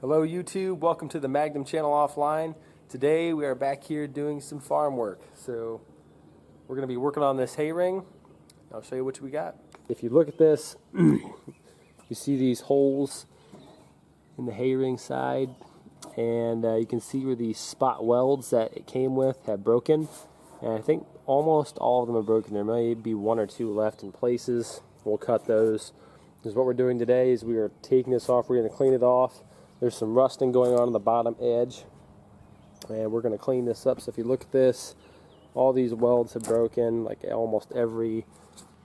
Hello YouTube, welcome to the Magnum channel offline. Today we are back here doing some farm work. So we're going to be working on this hay ring. I'll show you what we got. If you look at this, you see these holes in the hay ring side, and you can see where these spot welds that it came with have broken. And I think almost all of them are broken. There may be one or two left in places. We'll cut those. Because what we're doing today is we are taking this off. We're going to clean it off. There's some rusting going on the bottom edge, and we're going to clean this up. So if you look at this, all these welds have broken, like almost every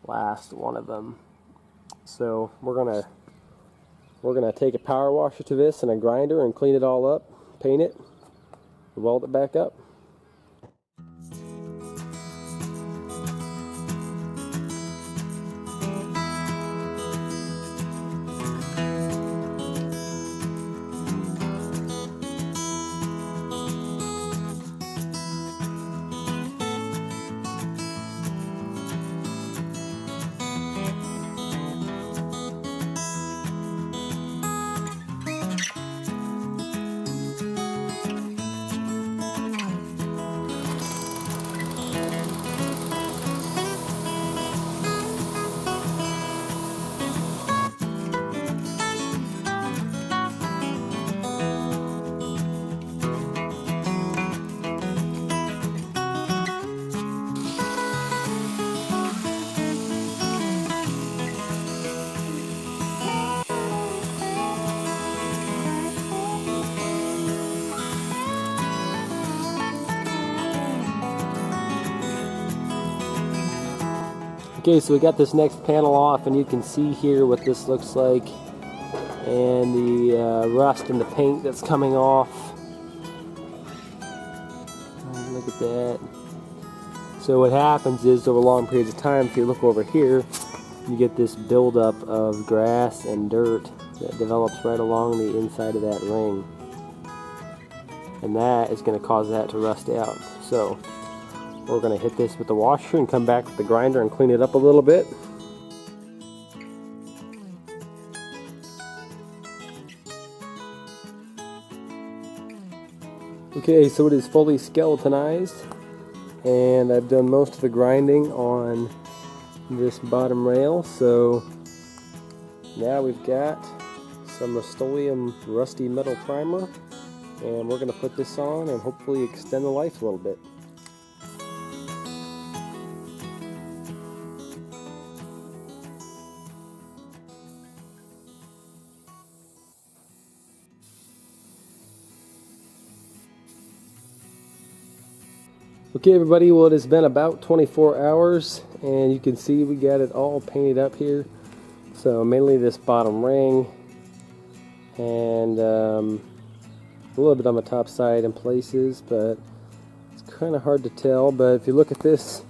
last one of them. So we're gonna take a power washer to this and a grinder and clean it all up, paint it, and weld it back up. Okay, so we got this next panel off, and you can see here what this looks like, and the rust in the paint that's coming off. Look at that. So what happens is, over long periods of time, if you look over here, you get this buildup of grass and dirt that develops right along the inside of that ring, and that is going to cause that to rust out. So we're going to hit this with the washer and come back with the grinder and clean it up a little bit. Okay, so it is fully skeletonized, and I've done most of the grinding on this bottom rail. So now we've got some Rust-Oleum rusty metal primer, and we're going to put this on and hopefully extend the life a little bit. Okay everybody, well, it has been about 24 hours, and you can see we got it all painted up here. So mainly this bottom ring, and a little bit on the top side in places, but it's kind of hard to tell. But if you look at this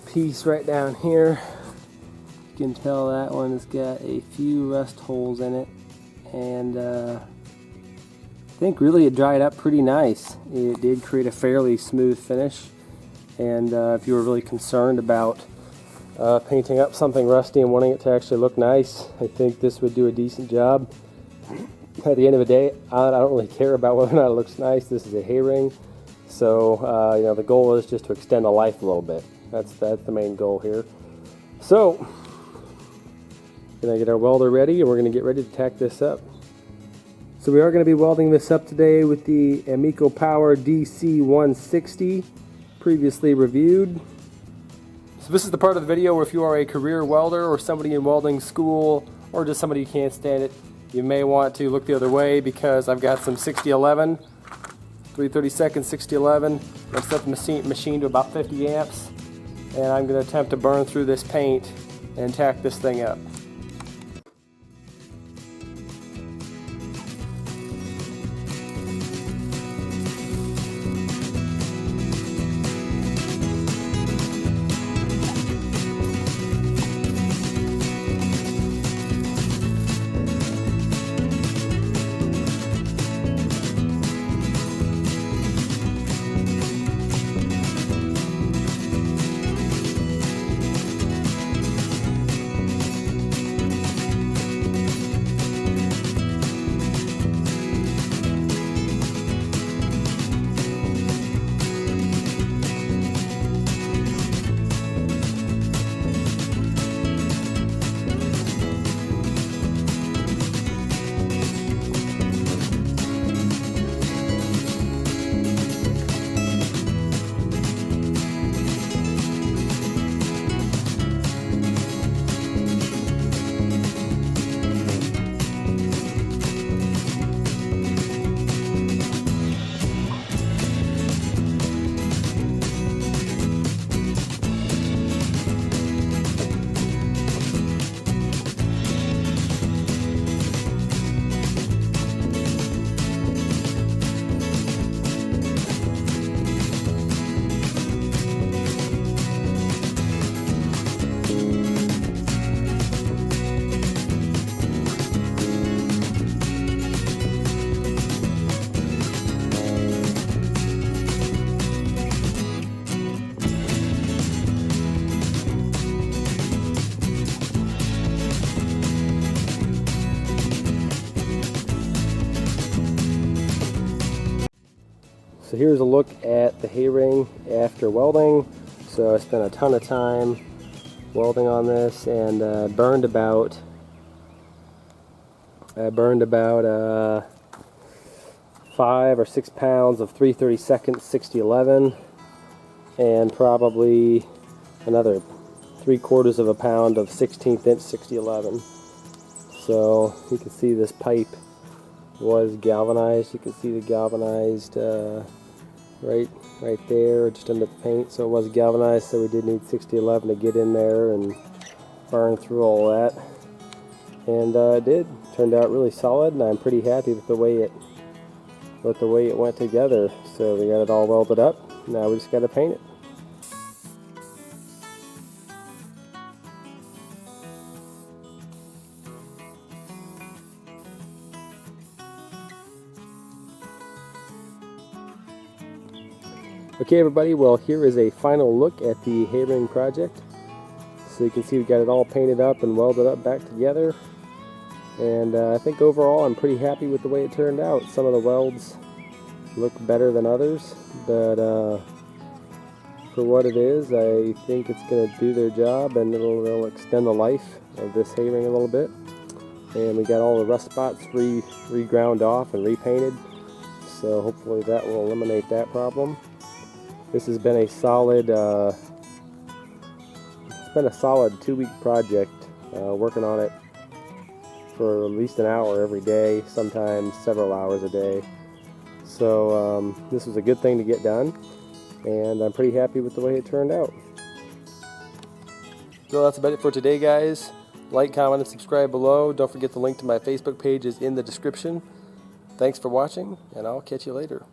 piece right down here, you can tell that one has got a few rust holes in it, and I think really it dried up pretty nice. It did create a fairly smooth finish, and if you were really concerned about painting up something rusty and wanting it to actually look nice, I think this would do a decent job. At the end of the day, I don't really care about whether or not it looks nice. This is a hay ring, so you know, the goal is just to extend the life a little bit. That's the main goal here. So we're gonna get our welder ready, and we're gonna get ready to tack this up. So we are going to be welding this up today with the Amico Power DC160, previously reviewed. So this is the part of the video where if you are a career welder or somebody in welding school, or just somebody who can't stand it, you may want to look the other way, because I've got some 6011, 332nd 6011. I've set the machine to about 50 amps, and I'm going to attempt to burn through this paint and tack this thing up. So here's a look at the hay ring after welding. So I spent a ton of time welding on this, and burned about 5 or 6 pounds of 3/32 6011, and probably another 3/4 of a pound of 16th inch 6011. So you can see this pipe was galvanized. You can see the galvanized right there, just under the paint. So it was galvanized, so we did need 6011 to get in there and burn through all that. And it did. Turned out really solid, and I'm pretty happy with the way it went together. So we got it all welded up. Now we just got to paint it. Okay everybody, well here is a final look at the hay ring project. So you can see we got it all painted up and welded up back together. And I think overall I'm pretty happy with the way it turned out. Some of the welds look better than others, but for what it is, I think it's going to do their job, and it'll extend the life of this hay ring a little bit. And we got all the rust spots re-ground off and repainted, so hopefully that will eliminate that problem. This has been a solid 2-week project, working on it for at least an hour every day, sometimes several hours a day. So this was a good thing to get done, and I'm pretty happy with the way it turned out. So that's about it for today, guys. Like, comment, and subscribe below. Don't forget the link to my Facebook page is in the description. Thanks for watching, and I'll catch you later.